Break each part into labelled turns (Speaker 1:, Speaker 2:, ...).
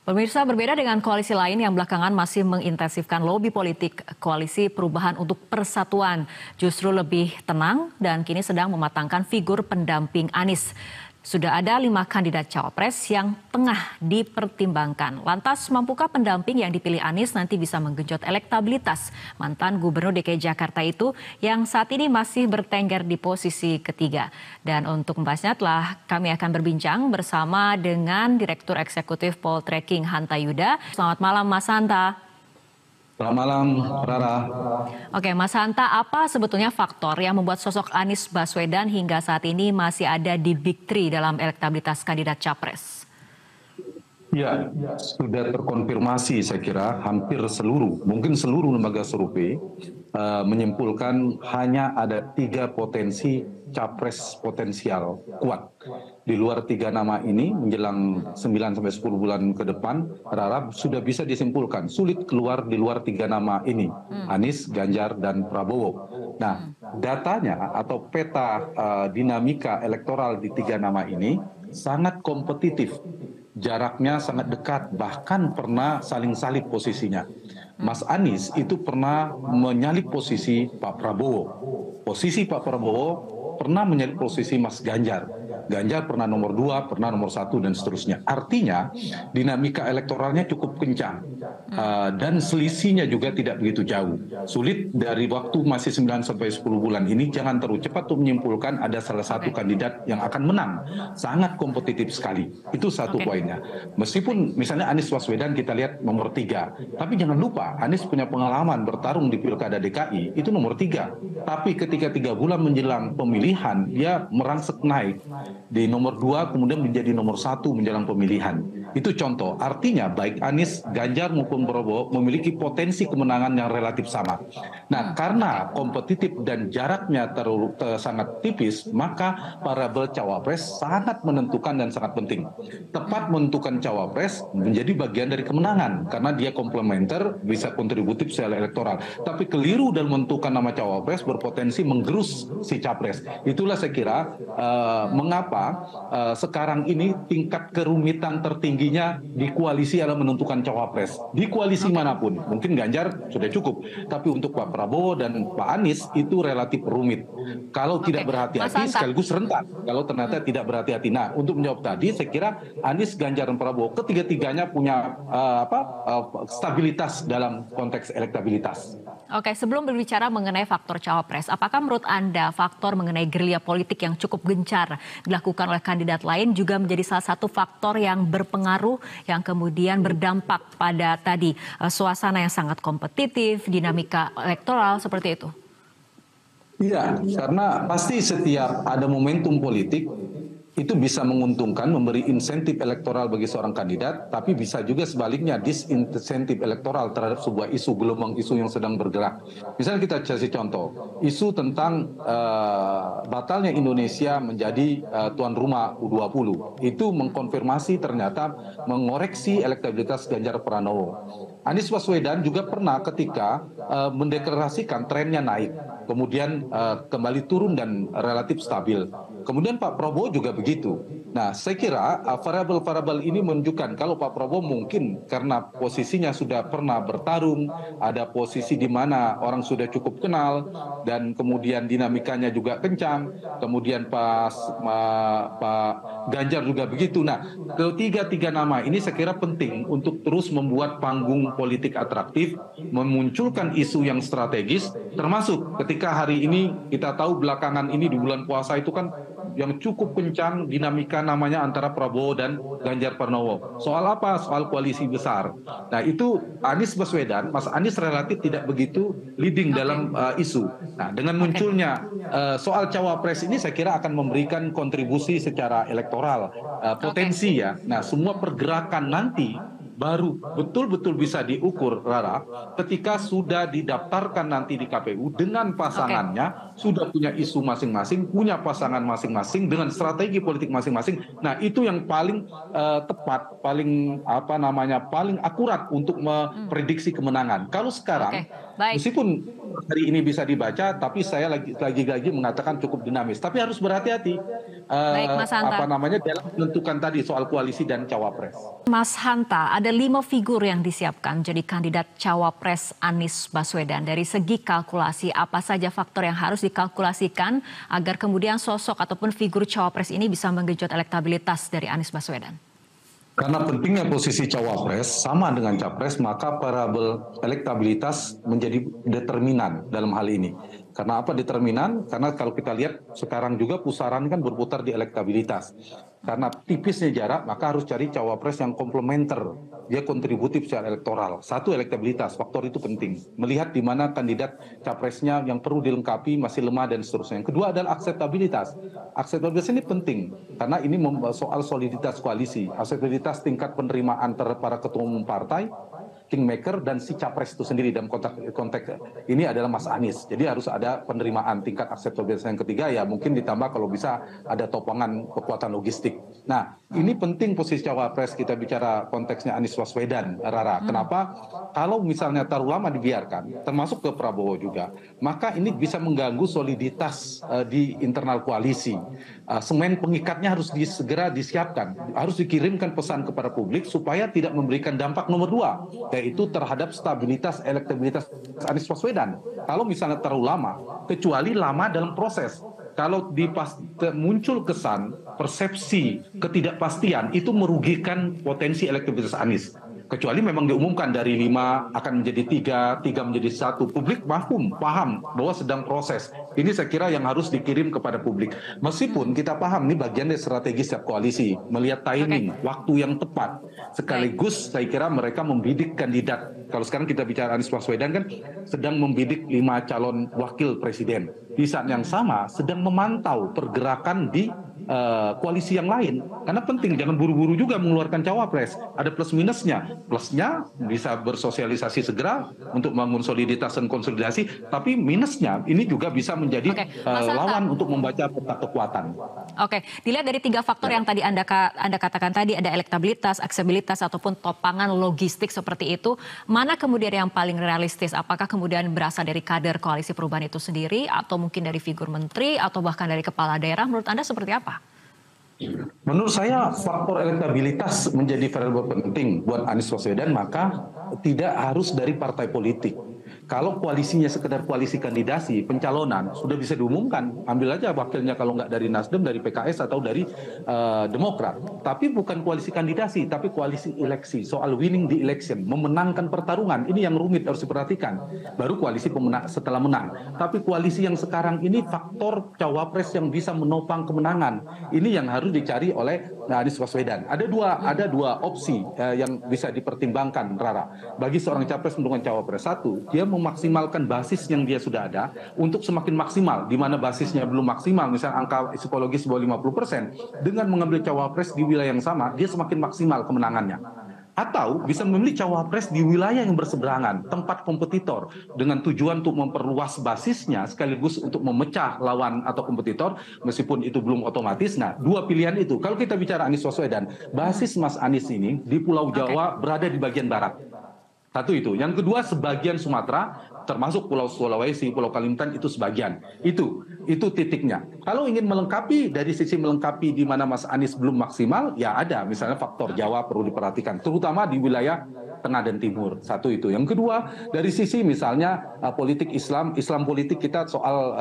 Speaker 1: Pemirsa, berbeda dengan koalisi lain yang belakangan masih mengintensifkan lobi politik, koalisi perubahan untuk persatuan justru lebih tenang dan kini sedang mematangkan figur pendamping Anies. Sudah ada 5 kandidat cawapres yang tengah dipertimbangkan. Lantas, mampukah pendamping yang dipilih Anies nanti bisa menggenjot elektabilitas mantan Gubernur DKI Jakarta itu yang saat ini masih bertengger di posisi ketiga? Dan untuk membahasnya telah kami akan berbincang bersama dengan Direktur Eksekutif Poltreking Hanta Yuda. Selamat malam Mas Hanta.
Speaker 2: Selamat malam, Rara.
Speaker 1: Oke, Mas Hanta, apa sebetulnya faktor yang membuat sosok Anies Baswedan hingga saat ini masih ada di Big Three dalam elektabilitas kandidat capres?
Speaker 2: Ya, sudah terkonfirmasi saya kira hampir mungkin seluruh lembaga survei menyimpulkan hanya ada 3 potensi capres potensial kuat. Di luar 3 nama ini menjelang 9-10 bulan ke depan, Rara sudah bisa disimpulkan sulit keluar di luar 3 nama ini, Anies, Ganjar, dan Prabowo. Nah, datanya atau peta dinamika elektoral di 3 nama ini sangat kompetitif. Jaraknya sangat dekat, bahkan pernah saling salib posisinya. Mas Anies itu pernah menyalip posisi Pak Prabowo. Posisi Pak Prabowo pernah menyalip posisi Mas Ganjar. Ganjar pernah nomor 2, pernah nomor 1, dan seterusnya. Artinya dinamika elektoralnya cukup kencang. Dan selisihnya juga tidak begitu jauh. Sulit dari waktu masih 9-10 bulan ini, jangan terlalu cepat untuk menyimpulkan ada salah satu kandidat yang akan menang. Sangat kompetitif sekali. Itu satu poinnya. Meskipun misalnya Anies Baswedan kita lihat nomor 3. Tapi jangan lupa, Anies punya pengalaman bertarung di Pilkada DKI, itu nomor 3. Tapi ketika 3 bulan menjelang pemilihan, dia merangsek naik. Di nomor 2 kemudian menjadi nomor 1 menjelang pemilihan. Itu contoh. Artinya baik Anies, Ganjar maupun Prabowo memiliki potensi kemenangan yang relatif sama. Nah, karena kompetitif dan jaraknya sangat tipis, maka variabel cawapres sangat menentukan dan sangat penting. Tepat menentukan cawapres menjadi bagian dari kemenangan karena dia komplementer, bisa kontributif secara elektoral. Tapi keliru dalam menentukan nama cawapres berpotensi menggerus si capres. Itulah saya kira mengapa sekarang ini tingkat kerumitan tertingginya di koalisi adalah menentukan cawapres. Di koalisi manapun, mungkin Ganjar sudah cukup, tapi untuk Pak Prabowo dan Pak Anies itu relatif rumit. Kalau tidak berhati-hati sekaligus rentan. Kalau ternyata tidak berhati-hati. Nah, untuk menjawab tadi, saya kira Anies, Ganjar, dan Prabowo ketiga-tiganya punya stabilitas dalam konteks elektabilitas.
Speaker 1: Oke, sebelum berbicara mengenai faktor cawapres, apakah menurut Anda faktor mengenai gerilya politik yang cukup gencar dilakukan oleh kandidat lain juga menjadi salah satu faktor yang berpengaruh yang kemudian berdampak pada tadi suasana yang sangat kompetitif, dinamika elektoral seperti itu?
Speaker 2: Iya, karena pasti setiap ada momentum politik itu bisa menguntungkan, memberi insentif elektoral bagi seorang kandidat, tapi bisa juga sebaliknya disinsentif elektoral terhadap sebuah isu, gelombang isu yang sedang bergerak. Misalnya kita kasih contoh, isu tentang batalnya Indonesia menjadi tuan rumah U20. Itu mengkonfirmasi ternyata mengoreksi elektabilitas Ganjar Pranowo. Anies Baswedan juga pernah ketika mendeklarasikan trennya naik, kemudian kembali turun dan relatif stabil. Kemudian Pak Prabowo juga begitu. Nah, saya kira variabel-variabel ini menunjukkan kalau Pak Prabowo mungkin karena posisinya sudah pernah bertarung, ada posisi di mana orang sudah cukup kenal, dan kemudian dinamikanya juga kencang, kemudian Pak Ganjar juga begitu. Nah, ketiga nama ini saya kira penting untuk terus membuat panggung politik atraktif, memunculkan isu yang strategis, termasuk ketika hari ini kita tahu belakangan ini di bulan puasa itu kan yang cukup kencang dinamika namanya antara Prabowo dan Ganjar Pranowo. Soal apa? Soal koalisi besar. Nah, itu Anies Baswedan, Mas Anies relatif tidak begitu leading dalam isu. Nah, dengan munculnya soal cawapres ini saya kira akan memberikan kontribusi secara elektoral, potensi ya. Nah, semua pergerakan nanti baru betul-betul bisa diukur, Rara, ketika sudah didaftarkan nanti di KPU dengan pasangannya, sudah punya isu masing-masing, punya pasangan masing-masing dengan strategi politik masing-masing. Nah, itu yang paling tepat, paling paling akurat untuk memprediksi kemenangan. Kalau sekarang
Speaker 1: Baik.
Speaker 2: Meskipun hari ini bisa dibaca, tapi saya lagi-lagi mengatakan cukup dinamis. Tapi harus berhati-hati
Speaker 1: Baik, Mas Hanta.
Speaker 2: dalam menentukan tadi soal koalisi dan cawapres.
Speaker 1: Mas Hanta, ada 5 figur yang disiapkan jadi kandidat cawapres Anies Baswedan. Dari segi kalkulasi, apa saja faktor yang harus dikalkulasikan agar kemudian sosok ataupun figur cawapres ini bisa menggenjot elektabilitas dari Anies Baswedan?
Speaker 2: Karena pentingnya posisi cawapres sama dengan capres, maka variabel elektabilitas menjadi determinan dalam hal ini. Karena apa determinan? Karena kalau kita lihat sekarang juga pusaran kan berputar di elektabilitas. Karena tipisnya jarak, maka harus cari cawapres yang komplementer. Dia kontributif secara elektoral. Satu, elektabilitas, faktor itu penting. Melihat di mana kandidat capresnya yang perlu dilengkapi masih lemah dan seterusnya. Yang kedua adalah akseptabilitas. Akseptabilitas ini penting karena ini soal soliditas koalisi. Akseptabilitas tingkat penerimaan terhadap para ketua umum partai, kingmaker, dan si capres itu sendiri dalam konteks ini adalah Mas Anies. Jadi harus ada penerimaan tingkat akseptabilitas. Yang ketiga ya mungkin ditambah kalau bisa ada topangan kekuatan logistik. Nah ini penting posisi cawapres kita bicara konteksnya Anies Baswedan, Rara. Kenapa? Kalau misalnya terlalu lama dibiarkan, termasuk ke Prabowo juga, maka ini bisa mengganggu soliditas di internal koalisi. Semen pengikatnya harus segera disiapkan, harus dikirimkan pesan kepada publik supaya tidak memberikan dampak nomor 2, yaitu terhadap stabilitas elektabilitas Anies Baswedan. Kalau misalnya terlalu lama, kecuali lama dalam proses. Kalau muncul kesan, persepsi, ketidakpastian, itu merugikan potensi elektabilitas Anies. Kecuali memang diumumkan dari 5 akan menjadi 3 menjadi 1. Publik paham bahwa sedang proses. Ini saya kira yang harus dikirim kepada publik. Meskipun kita paham ini bagian dari strategi setiap koalisi, melihat timing, waktu yang tepat. Sekaligus saya kira mereka membidik kandidat. Kalau sekarang kita bicara Anies Baswedan kan sedang membidik 5 calon wakil presiden. Di saat yang sama sedang memantau pergerakan di koalisi yang lain. Karena penting, jangan buru-buru juga mengeluarkan cawapres. Ada plus minusnya. Plusnya bisa bersosialisasi segera untuk membangun soliditas dan konsolidasi. Tapi minusnya ini juga bisa menjadi lawan untuk membaca peta kekuatan.
Speaker 1: Oke, dilihat dari 3 faktor yang tadi Anda katakan tadi, ada elektabilitas, aksesibilitas, ataupun topangan logistik seperti itu. Mana kemudian yang paling realistis? Apakah kemudian berasal dari kader koalisi perubahan itu sendiri, atau mungkin dari figur menteri, atau bahkan dari kepala daerah? Menurut Anda seperti apa?
Speaker 2: Menurut saya faktor elektabilitas menjadi variabel penting buat Anies Baswedan, maka tidak harus dari partai politik. Kalau koalisinya sekedar koalisi kandidasi, pencalonan, sudah bisa diumumkan. Ambil aja wakilnya kalau nggak dari Nasdem, dari PKS atau dari Demokrat. Tapi bukan koalisi kandidasi, tapi koalisi eleksi. Soal winning the election, memenangkan pertarungan. Ini yang rumit harus diperhatikan. Baru koalisi pemenang setelah menang. Tapi koalisi yang sekarang ini faktor cawapres yang bisa menopang kemenangan. Ini yang harus dicari oleh Anies Baswedan. Ada dua opsi yang bisa dipertimbangkan, Rara. Bagi seorang capres mendukung cawapres, satu, dia memaksimalkan basis yang dia sudah ada untuk semakin maksimal, di mana basisnya belum maksimal, misalnya angka psikologis bawah 50%, dengan mengambil cawapres di wilayah yang sama, dia semakin maksimal kemenangannya. Atau bisa memilih cawapres di wilayah yang berseberangan, tempat kompetitor, dengan tujuan untuk memperluas basisnya sekaligus untuk memecah lawan atau kompetitor, meskipun itu belum otomatis. Nah, 2 pilihan itu. Kalau kita bicara Anies Baswedan, basis Mas Anies ini di Pulau Jawa berada di bagian barat. Satu itu. Yang kedua, sebagian Sumatera, termasuk Pulau Sulawesi, Pulau Kalimantan, itu sebagian. Itu titiknya. Kalau ingin melengkapi, dari sisi melengkapi di mana Mas Anies belum maksimal, ya ada. Misalnya faktor Jawa perlu diperhatikan, terutama di wilayah Tengah dan Timur. Satu itu. Yang kedua, dari sisi misalnya politik Islam politik kita soal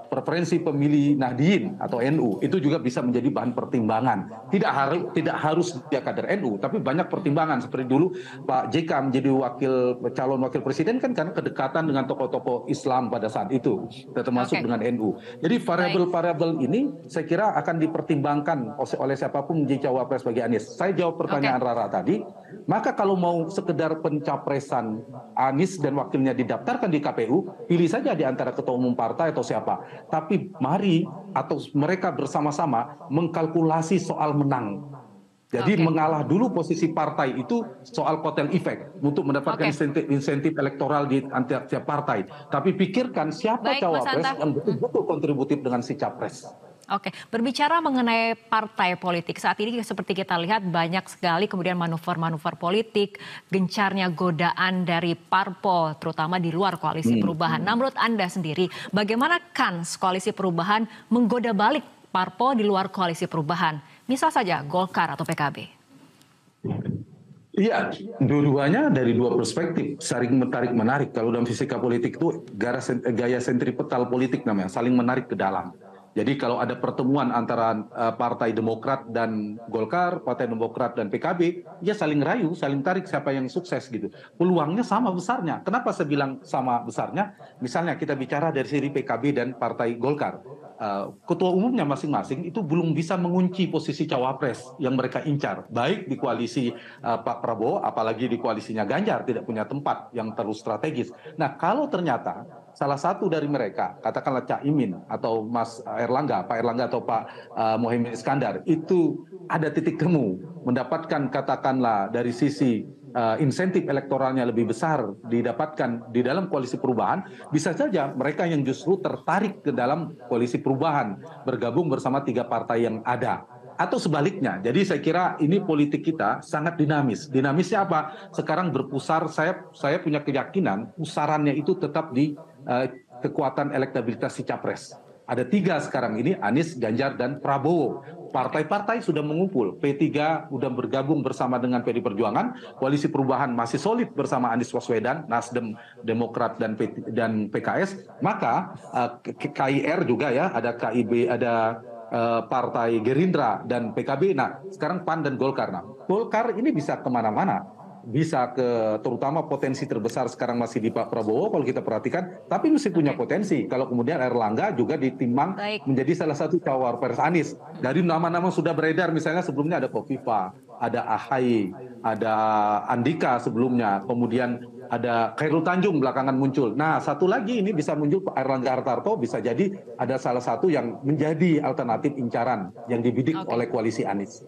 Speaker 2: preferensi pemilih Nahdien atau NU, itu juga bisa menjadi bahan pertimbangan. Tidak harus dia kader NU, tapi banyak pertimbangan. Seperti dulu Pak JK menjadi calon wakil presiden kan karena kedekatan dengan tokoh-tokoh Islam pada saat itu, termasuk dengan NU. Jadi variabel-variabel ini saya kira akan dipertimbangkan oleh siapapun menjadi cawapres bagi Anies. Saya jawab pertanyaan Rara tadi. Maka kalau mau sekedar pencapresan Anies dan wakilnya didaftarkan di KPU, pilih saja di antara ketua umum partai atau siapa. Tapi mari atau mereka bersama-sama mengkalkulasi soal menang. Jadi mengalah dulu posisi partai itu soal kotel efek untuk mendapatkan insentif elektoral di antara tiap partai. Tapi pikirkan siapa cawapres yang betul-betul kontributif dengan si capres.
Speaker 1: Oke, berbicara mengenai partai politik, saat ini seperti kita lihat banyak sekali kemudian manuver-manuver politik, gencarnya godaan dari parpol, terutama di luar koalisi perubahan. Nah, menurut Anda sendiri, bagaimana kans koalisi perubahan menggoda balik parpol di luar koalisi perubahan? Misal saja Golkar atau PKB.
Speaker 2: Iya, dua-duanya dari dua perspektif, saling menarik-menarik. Kalau dalam fisika politik itu gaya sentripetal politik namanya, saling menarik ke dalam. Jadi kalau ada pertemuan antara Partai Demokrat dan Golkar, Partai Demokrat dan PKB, ya saling rayu, saling tarik siapa yang sukses gitu. Peluangnya sama besarnya. Kenapa saya bilang sama besarnya? Misalnya kita bicara dari sisi PKB dan Partai Golkar. Ketua umumnya masing-masing itu belum bisa mengunci posisi cawapres yang mereka incar, baik di koalisi Pak Prabowo, apalagi di koalisinya Ganjar, tidak punya tempat yang terlalu strategis. Nah, kalau ternyata salah satu dari mereka, katakanlah Cak Imin atau Mas Erlangga, Pak Erlangga atau Pak Mohaimin Iskandar, itu ada titik temu, mendapatkan katakanlah dari sisi insentif elektoralnya lebih besar didapatkan di dalam koalisi perubahan, bisa saja mereka yang justru tertarik ke dalam koalisi perubahan, bergabung bersama tiga partai yang ada. Atau sebaliknya, jadi saya kira ini politik kita sangat dinamis. Dinamisnya apa? Sekarang berpusar, saya punya keyakinan pusarannya itu tetap di kekuatan elektabilitas si capres. Ada tiga sekarang ini, Anies, Ganjar, dan Prabowo. Partai-partai sudah mengumpul. P3 sudah bergabung bersama dengan PD Perjuangan. Koalisi Perubahan masih solid bersama Anies Baswedan, Nasdem, Demokrat, dan PKS. Maka KIR juga ya, ada KIB, ada Partai Gerindra dan PKB. Nah, sekarang PAN dan Golkar. Nah, Golkar ini bisa kemana-mana. Bisa ke, terutama potensi terbesar sekarang masih di Pak Prabowo kalau kita perhatikan, tapi masih punya potensi kalau kemudian Erlangga juga ditimbang menjadi salah satu cawapres Anies. Dari nama-nama sudah beredar, misalnya sebelumnya ada Kofifa, ada AHY, ada Andika sebelumnya, kemudian ada Khairul Tanjung belakangan muncul. Nah, satu lagi ini bisa muncul Pak Erlangga Hartarto, bisa jadi ada salah satu yang menjadi alternatif incaran yang dibidik oleh koalisi Anies.